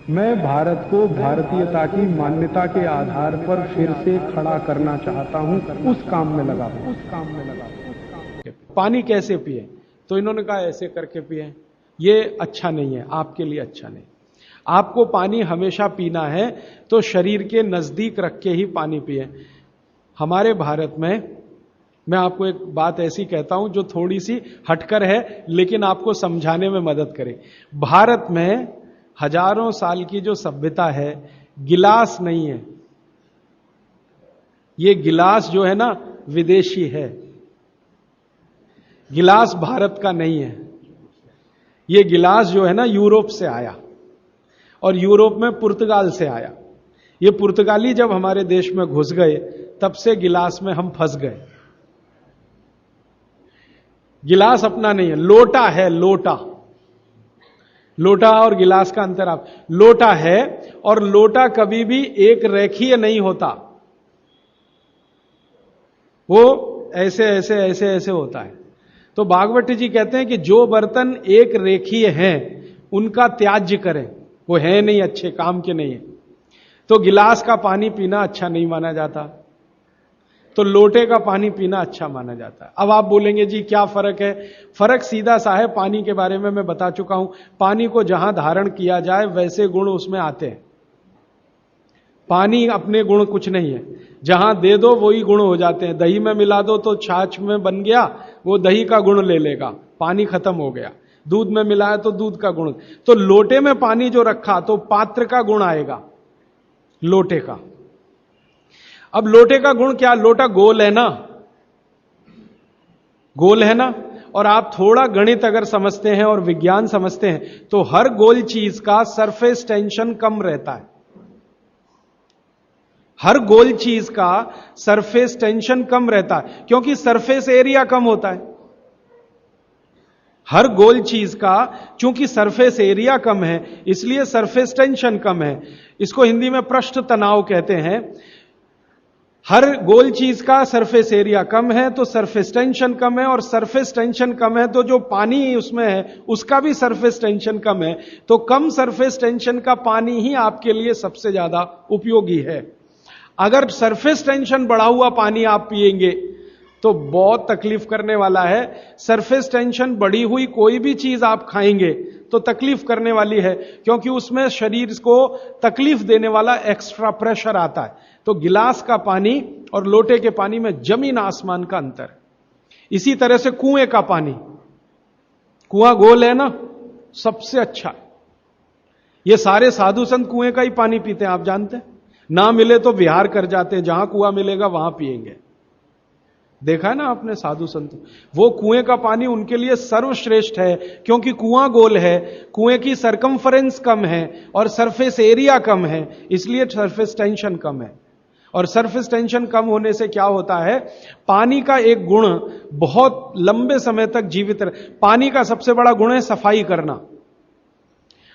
मैं भारत को भारतीयता की मान्यता के आधार पर फिर से खड़ा करना चाहता हूं, उस काम में लगा हूं। पानी कैसे पिए? तो इन्होंने कहा ऐसे करके पिए। ये अच्छा नहीं है, आपके लिए अच्छा नहीं। आपको पानी हमेशा पीना है तो शरीर के नजदीक रख के ही पानी पिए। हमारे भारत में, मैं आपको एक बात ऐसी कहता हूं जो थोड़ी सी हटकर है लेकिन आपको समझाने में मदद करे। भारत में हजारों साल की जो सभ्यता है, गिलास नहीं है। ये गिलास जो है ना, विदेशी है। गिलास भारत का नहीं है। ये गिलास जो है ना, यूरोप से आया, और यूरोप में पुर्तगाल से आया। ये पुर्तगाली जब हमारे देश में घुस गए, तब से गिलास में हम फंस गए। गिलास अपना नहीं है, लोटा है। लोटा, लोटा और गिलास का अंतर आप, लोटा है, और लोटा कभी भी एक रेखीय नहीं होता। वो ऐसे ऐसे ऐसे ऐसे होता है। तो भागवत जी कहते हैं कि जो बर्तन एक रेखीय हैं उनका त्याज्य करें, वो है नहीं, अच्छे काम के नहीं है। तो गिलास का पानी पीना अच्छा नहीं माना जाता, तो लोटे का पानी पीना अच्छा माना जाता है। अब आप बोलेंगे जी क्या फर्क है? फर्क सीधा सा है। पानी के बारे में मैं बता चुका हूं। पानी को जहां धारण किया जाए वैसे गुण उसमें आते हैं। पानी अपने गुण कुछ नहीं है, जहां दे दो वही गुण हो जाते हैं। दही में मिला दो तो छाछ में बन गया, वो दही का गुण ले लेगा, पानी खत्म हो गया। दूध में मिलाया तो दूध का गुण। तो लोटे में पानी जो रखा तो पात्र का गुण आएगा, लोटे का। अब लोटे का गुण क्या? लोटा गोल है ना, गोल है ना। और आप थोड़ा गणित अगर समझते हैं और विज्ञान समझते हैं तो हर गोल चीज का सरफेस टेंशन कम रहता है। हर गोल चीज का सरफेस टेंशन कम रहता है, क्योंकि सरफेस एरिया कम होता है। हर गोल चीज का चूंकि सरफेस एरिया कम है, इसलिए सरफेस टेंशन कम है। इसको हिंदी में पृष्ठ तनाव कहते हैं। हर गोल चीज का सरफेस एरिया कम है तो सरफेस टेंशन कम है, और सरफेस टेंशन कम है तो जो पानी उसमें है उसका भी सरफेस टेंशन कम है। तो कम सरफेस टेंशन का पानी ही आपके लिए सबसे ज्यादा उपयोगी है। अगर सरफेस टेंशन बढ़ा हुआ पानी आप पिएंगे तो बहुत तकलीफ करने वाला है। सरफेस टेंशन बढ़ी हुई कोई भी चीज आप खाएंगे तो तकलीफ करने वाली है, क्योंकि उसमें शरीर को तकलीफ देने वाला एक्स्ट्रा प्रेशर आता है। तो गिलास का पानी और लोटे के पानी में जमीन आसमान का अंतर। इसी तरह से कुएं का पानी, कुआं गोल है ना, सबसे अच्छा। ये सारे साधु संत कुएं का ही पानी पीते हैं, आप जानते हैं। ना मिले तो विहार कर जाते हैं, जहां कुआं मिलेगा वहां पिएंगे। देखा है ना आपने साधु संत, वो कुएं का पानी उनके लिए सर्वश्रेष्ठ है, क्योंकि कुआं गोल है, कुएं की सरकमफरेंस कम है और सरफेस एरिया कम है, इसलिए सरफेस टेंशन कम है। और सरफेस टेंशन कम होने से क्या होता है? पानी का एक गुण बहुत लंबे समय तक जीवित रहे। पानी का सबसे बड़ा गुण है सफाई करना।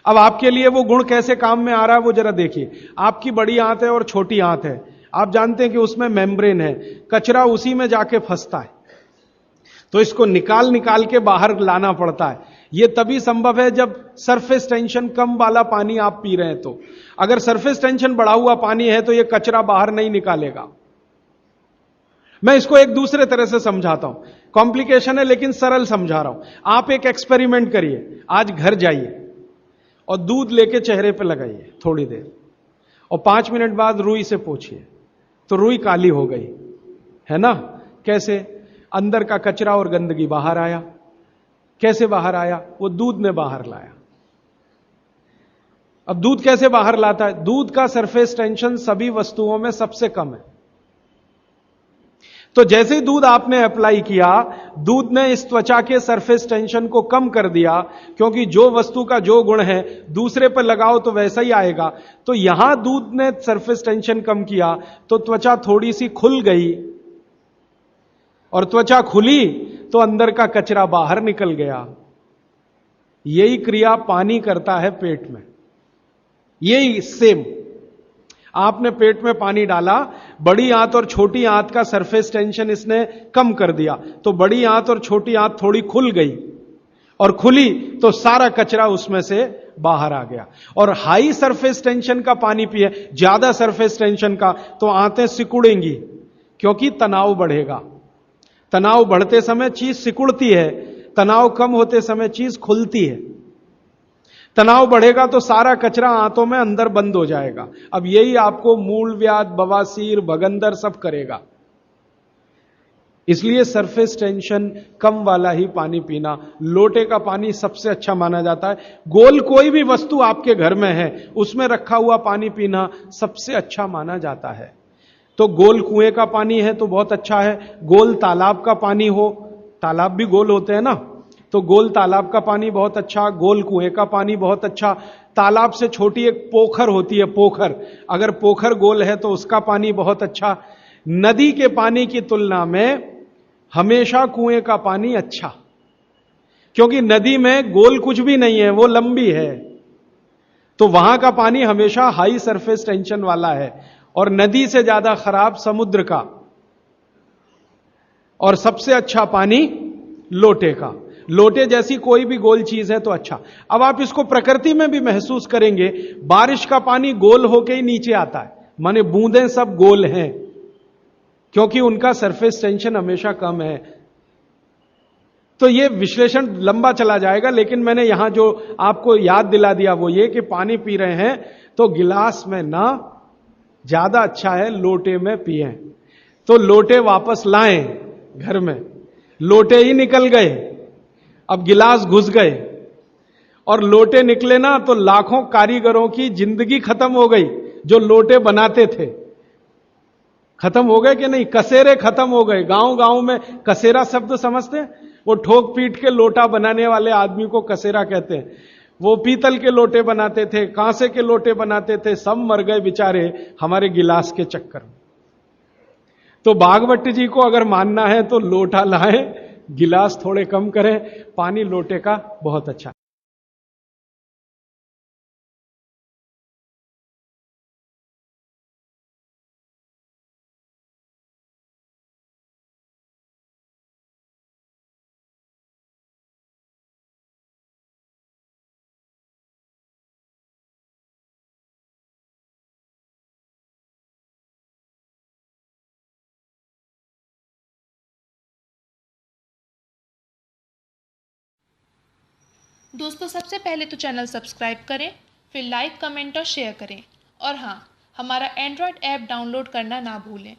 अब आपके लिए वो गुण कैसे काम में आ रहा है वो जरा देखिए। आपकी बड़ी आंत है और छोटी आंत है, आप जानते हैं कि उसमें मेम्ब्रेन है, कचरा उसी में जाके फंसता है, तो इसको निकाल निकाल के बाहर लाना पड़ता है। यह तभी संभव है जब सरफेस टेंशन कम वाला पानी आप पी रहे हैं। तो अगर सरफेस टेंशन बढ़ा हुआ पानी है तो यह कचरा बाहर नहीं निकालेगा। मैं इसको एक दूसरे तरह से समझाता हूं, कॉम्प्लिकेशन है लेकिन सरल समझा रहा हूं। आप एक एक्सपेरिमेंट करिए, आज घर जाइए और दूध लेके चेहरे पे लगाइए थोड़ी देर, और 5 मिनट बाद रुई से पोंछिए, तो रुई काली हो गई है ना। कैसे? अंदर का कचरा और गंदगी बाहर आया। कैसे बाहर आया? वो दूध ने बाहर लाया। अब दूध कैसे बाहर लाता है? दूध का सरफेस टेंशन सभी वस्तुओं में सबसे कम है। तो जैसे ही दूध आपने अप्लाई किया, दूध ने इस त्वचा के सरफेस टेंशन को कम कर दिया, क्योंकि जो वस्तु का जो गुण है दूसरे पर लगाओ तो वैसा ही आएगा। तो यहां दूध ने सरफेस टेंशन कम किया तो त्वचा थोड़ी सी खुल गई, और त्वचा खुली तो अंदर का कचरा बाहर निकल गया। यही क्रिया पानी करता है पेट में। यही सेम, आपने पेट में पानी डाला, बड़ी आंत और छोटी आंत का सरफेस टेंशन इसने कम कर दिया, तो बड़ी आंत और छोटी आंत थोड़ी खुल गई, और खुली तो सारा कचरा उसमें से बाहर आ गया। और हाई सरफेस टेंशन का पानी पिए, ज्यादा सरफेस टेंशन का, तो आंतें सिकुड़ेंगी, क्योंकि तनाव बढ़ेगा। तनाव बढ़ते समय चीज सिकुड़ती है, तनाव कम होते समय चीज खुलती है। तनाव बढ़ेगा तो सारा कचरा आंतों में अंदर बंद हो जाएगा। अब यही आपको मूलव्याध, बवासीर, भगंदर सब करेगा। इसलिए सरफेस टेंशन कम वाला ही पानी पीना। लोटे का पानी सबसे अच्छा माना जाता है। गोल कोई भी वस्तु आपके घर में है, उसमें रखा हुआ पानी पीना सबसे अच्छा माना जाता है। तो गोल कुएं का पानी है तो बहुत अच्छा है। गोल तालाब का पानी हो, तालाब भी गोल होते हैं ना, तो गोल तालाब का पानी बहुत अच्छा, गोल कुएं का पानी बहुत अच्छा। तालाब से छोटी एक पोखर होती है, पोखर, अगर पोखर गोल है तो उसका पानी बहुत अच्छा। नदी के पानी की तुलना में हमेशा कुएं का पानी अच्छा, क्योंकि नदी में गोल कुछ भी नहीं है, वो लंबी है, तो वहां का पानी हमेशा हाई सरफेस टेंशन वाला है। और नदी से ज्यादा खराब समुद्र का, और सबसे अच्छा पानी लोटे का। लोटे जैसी कोई भी गोल चीज है तो अच्छा। अब आप इसको प्रकृति में भी महसूस करेंगे, बारिश का पानी गोल होके ही नीचे आता है, माने बूंदें सब गोल हैं, क्योंकि उनका सरफेस टेंशन हमेशा कम है। तो यह विश्लेषण लंबा चला जाएगा, लेकिन मैंने यहां जो आपको याद दिला दिया वो ये कि पानी पी रहे हैं तो गिलास में ना, ज्यादा अच्छा है लोटे में पिएं। तो लोटे वापस लाएं घर में, लोटे ही निकल गए, अब गिलास घुस गए, और लोटे निकले ना तो लाखों कारीगरों की जिंदगी खत्म हो गई जो लोटे बनाते थे। खत्म हो गए कि नहीं? कसेरे खत्म हो गए। गांव गांव में कसेरा शब्द समझते हैं? वो ठोक पीट के लोटा बनाने वाले आदमी को कसेरा कहते हैं। वो पीतल के लोटे बनाते थे, कांसे के लोटे बनाते थे, सब मर गए बेचारे हमारे गिलास के चक्कर में। तो भागवत जी को अगर मानना है तो लोटा लाएं, गिलास थोड़े कम करें, पानी लोटे का बहुत अच्छा। दोस्तों, सबसे पहले तो चैनल सब्सक्राइब करें, फिर लाइक, कमेंट और शेयर करें। और हाँ, हमारा एंड्रॉयड ऐप डाउनलोड करना ना भूलें।